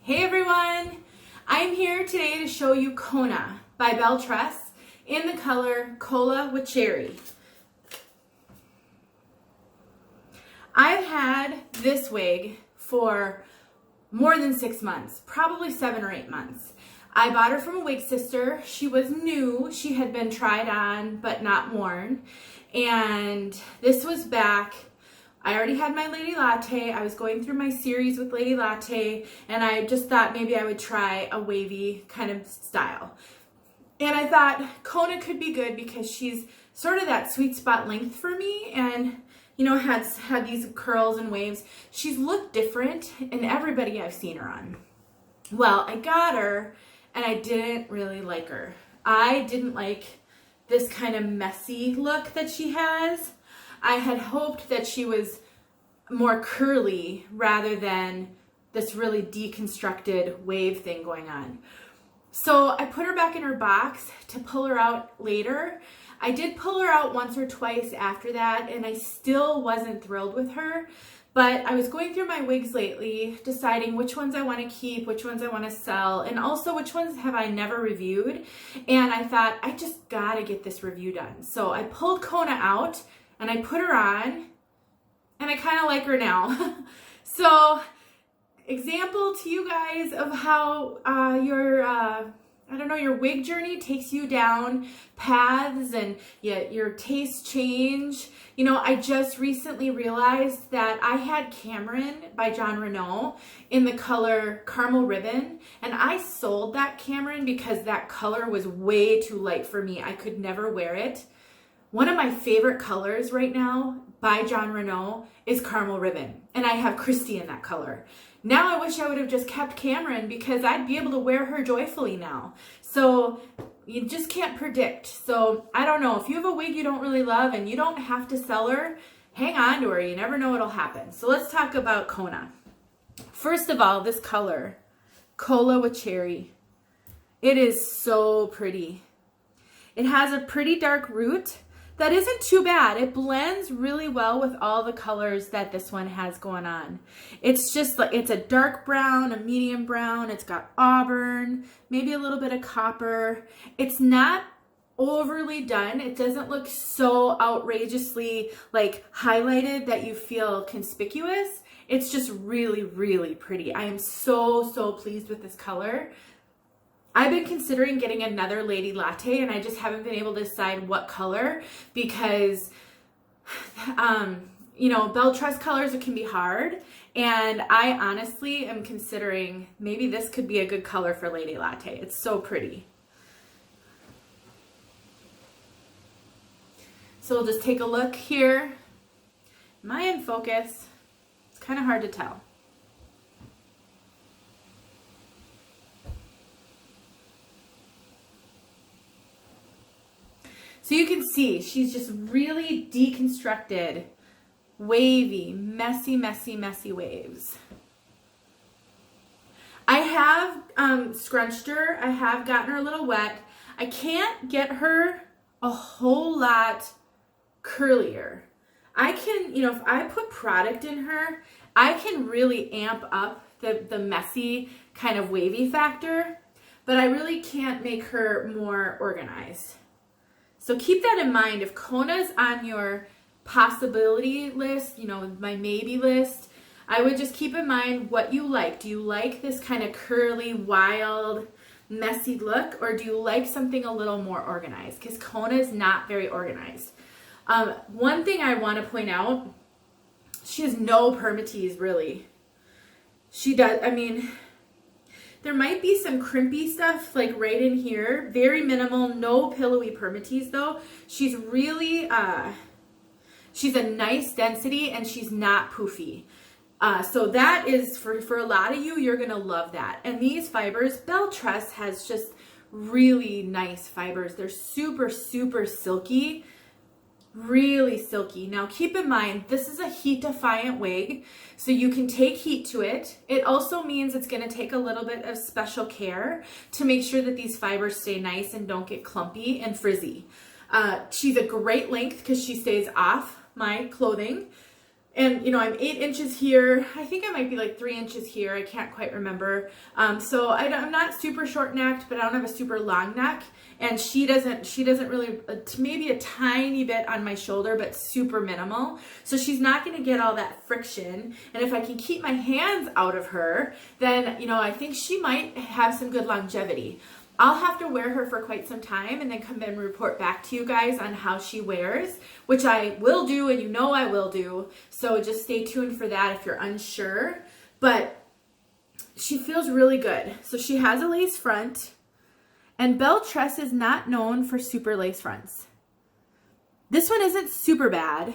Hey everyone! I'm here today to show you Kona by Belle Tress in the color Cola with Cherry. I've had this wig for more than 6 months, probably 7 or 8 months. I bought her from a Wig Sister. She was new. She had been tried on but not worn. And this was back. I already had my Lady Latte. I was going through my series with Lady Latte, and I just thought maybe I would try a wavy kind of style. And I thought Kona could be good because she's sort of that sweet spot length for me, and you know, had these curls and waves. She's looked different in everybody I've seen her on. Well, I got her, and I didn't really like her. I didn't like this kind of messy look that she has. I had hoped that she was more curly rather than this really deconstructed wave thing going on. So I put her back in her box to pull her out later. I did pull her out once or twice after that, and I still wasn't thrilled with her. But I was going through my wigs lately, deciding which ones I want to keep, which ones I want to sell, and also which ones have I never reviewed. And I thought, I just gotta get this review done. So I pulled Kona out, and I put her on, and I kind of like her now. So, example to you guys of how your wig journey takes you down paths and your tastes change. You know, I just recently realized that I had Cameron by John Renault in the color Caramel Ribbon, and I sold that Cameron because that color was way too light for me. I could never wear it. One of my favorite colors right now by John Renault is Caramel Ribbon, and I have Christy in that color. Now I wish I would have just kept Cameron because I'd be able to wear her joyfully now. So you just can't predict. So I don't know, if you have a wig you don't really love and you don't have to sell her, hang on to her. You never know what'll happen. So let's talk about Kona. First of all, this color, Cola with Cherry. It is so pretty. It has a pretty dark root. That isn't too bad. It blends really well with all the colors that this one has going on. It's just like, it's a dark brown, a medium brown. It's got auburn, maybe a little bit of copper. It's not overly done. It doesn't look so outrageously like highlighted that you feel conspicuous. It's just really, really pretty. I am so pleased with this color. I've been considering getting another Lady Latte, and I just haven't been able to decide what color because, you know, Belle Tress colors, it can be hard. And I honestly am considering maybe this could be a good color for Lady Latte. It's so pretty. So we'll just take a look here. Am I in focus? It's kind of hard to tell. So you can see she's just really deconstructed, wavy, messy waves. I have scrunched her. I have gotten her a little wet. I can't get her a whole lot curlier. I can, you know, if I put product in her, I can really amp up the messy kind of wavy factor, but I really can't make her more organized. So keep that in mind. If Kona's on your possibility list, you know, my maybe list, I would just keep in mind what you like. Do you like this kind of curly, wild, messy look, or do you like something a little more organized? Because Kona is not very organized. One thing I want to point out, she has no permatease really. She does, I mean, there might be some crimpy stuff like right in here. Very minimal, no pillowy permatease though. She's really, she's a nice density and she's not poofy. So that is, for a lot of you, you're gonna love that. And these fibers, Belle Tress has just really nice fibers. They're super silky. Really silky. Now keep in mind, this is a heat defiant wig, so you can take heat to it. It also means it's going to take a little bit of special care to make sure that these fibers stay nice and don't get clumpy and frizzy. She's a great length because she stays off my clothing, And, you know, I'm 8 inches here. I think I might be like 3 inches here. I can't quite remember. So I'm not super short necked, but I don't have a super long neck. And she doesn't really, maybe a tiny bit on my shoulder, but super minimal. So she's not going to get all that friction. And if I can keep my hands out of her, then, you know, I think she might have some good longevity. I'll have to wear her for quite some time and then come in and report back to you guys on how she wears, which I will do, and you know I will do. So just stay tuned for that if you're unsure. But she feels really good. So she has a lace front, and Belle Tress is not known for super lace fronts. This one isn't super bad.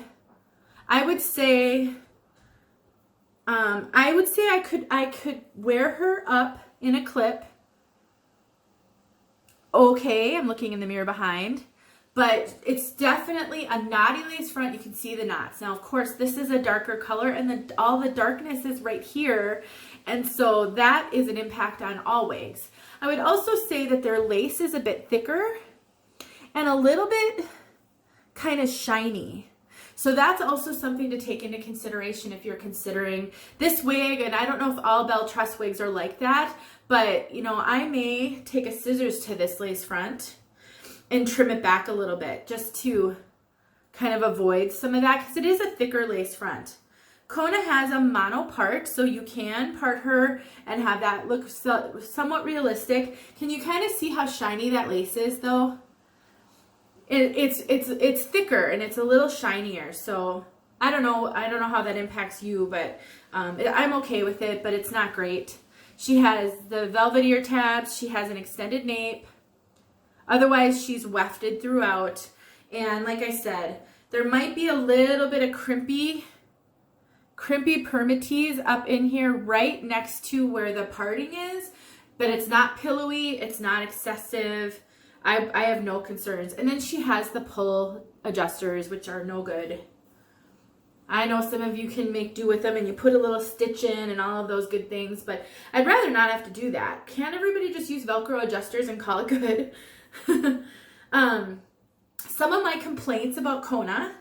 I would say I could wear her up in a clip. Okay, I'm looking in the mirror behind, but it's definitely a knotty lace front. You can see the knots. Now, of course, this is a darker color, and all the darkness is right here, and so that is an impact on all wigs. I would also say that their lace is a bit thicker and a little bit kind of shiny. So that's also something to take into consideration if you're considering this wig. And I don't know if all Belle Tress wigs are like that, but you know, I may take a scissors to this lace front and trim it back a little bit just to kind of avoid some of that, because it is a thicker lace front. Kona has a mono part, so you can part her and have that look somewhat realistic. Can you kind of see how shiny that lace is though? It's thicker and it's a little shinier. So I don't know how that impacts you, but I'm okay with it, but it's not great. She has the velvet ear tabs. She has an extended nape. Otherwise, she's wefted throughout. And like I said, there might be a little bit of crimpy permatease up in here right next to where the parting is, but it's not pillowy. It's not excessive. I have no concerns. And then she has the pull adjusters, which are no good. I know some of you can make do with them and you put a little stitch in and all of those good things, but I'd rather not have to do that. Can't everybody just use Velcro adjusters and call it good? Some of my complaints about Kona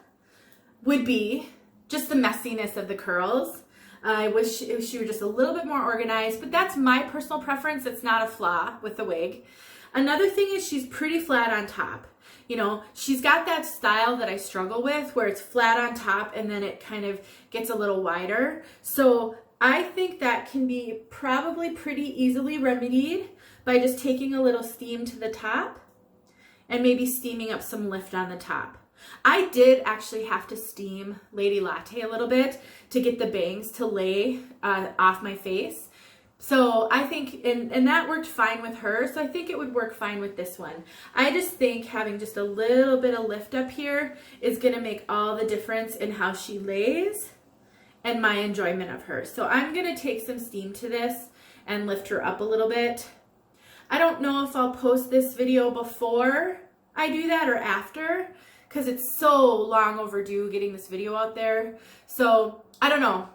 would be just the messiness of the curls. I wish she were just a little bit more organized, but that's my personal preference. It's not a flaw with the wig. Another thing is she's pretty flat on top. You know, she's got that style that I struggle with where it's flat on top and then it kind of gets a little wider. So I think that can be probably pretty easily remedied by just taking a little steam to the top and maybe steaming up some lift on the top. I did actually have to steam Lady Latte a little bit to get the bangs to lay off my face. So I think, and that worked fine with her, so I think it would work fine with this one. I just think having just a little bit of lift up here is going to make all the difference in how she lays and my enjoyment of her. So I'm going to take some steam to this and lift her up a little bit. I don't know if I'll post this video before I do that or after, because it's so long overdue getting this video out there. So I don't know.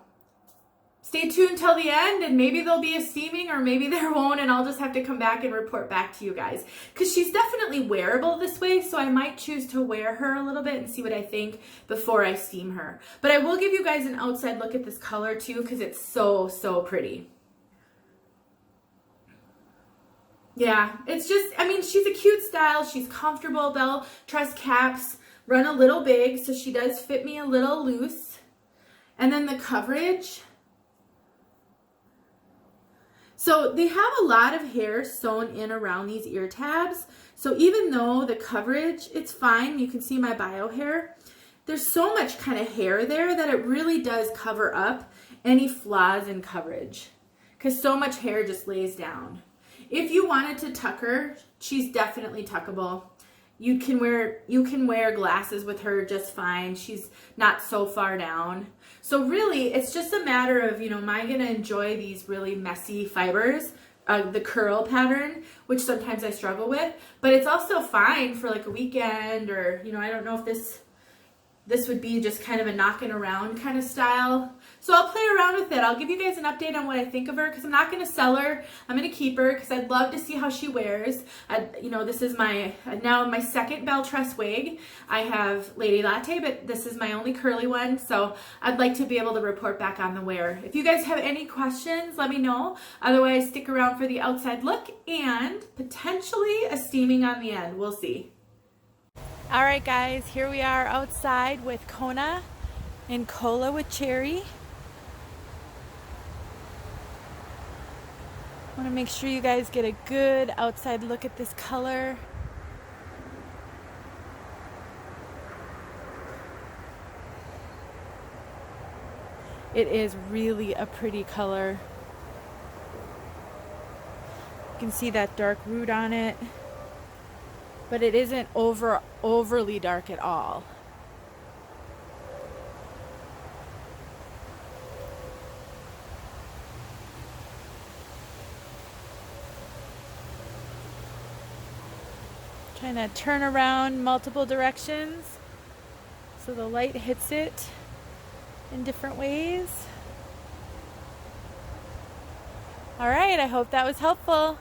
Stay tuned till the end and maybe there'll be a steaming or maybe there won't, and I'll just have to come back and report back to you guys. Because she's definitely wearable this way, so I might choose to wear her a little bit and see what I think before I steam her. But I will give you guys an outside look at this color too, because it's so, so pretty. Yeah, it's just, I mean, she's a cute style. She's comfortable. Belle Tress caps run a little big, so she does fit me a little loose. And then the coverage. So they have a lot of hair sewn in around these ear tabs. So even though the coverage, it's fine. You can see my bio hair. There's so much kind of hair there that it really does cover up any flaws in coverage, because so much hair just lays down. If you wanted to tuck her, she's definitely tuckable. You can wear glasses with her just fine. She's not so far down. So really, it's just a matter of, you know, am I going to enjoy these really messy fibers, the curl pattern, which sometimes I struggle with, but it's also fine for like a weekend, or, you know, I don't know if this would be just kind of a knocking around kind of style. So I'll play around with it. I'll give you guys an update on what I think of her because I'm not going to sell her. I'm going to keep her because I'd love to see how she wears. You know, this is now my second Belle Tress wig. I have Lady Latte, but this is my only curly one. So I'd like to be able to report back on the wear. If you guys have any questions, let me know. Otherwise, stick around for the outside look and potentially a steaming on the end. We'll see. All right, guys, here we are outside with Kona and cola with cherry. I want to make sure you guys get a good outside look at this color. It is really a pretty color. You can see that dark root on it, but it isn't overly dark at all. Trying to turn around multiple directions so the light hits it in different ways. All right, I hope that was helpful.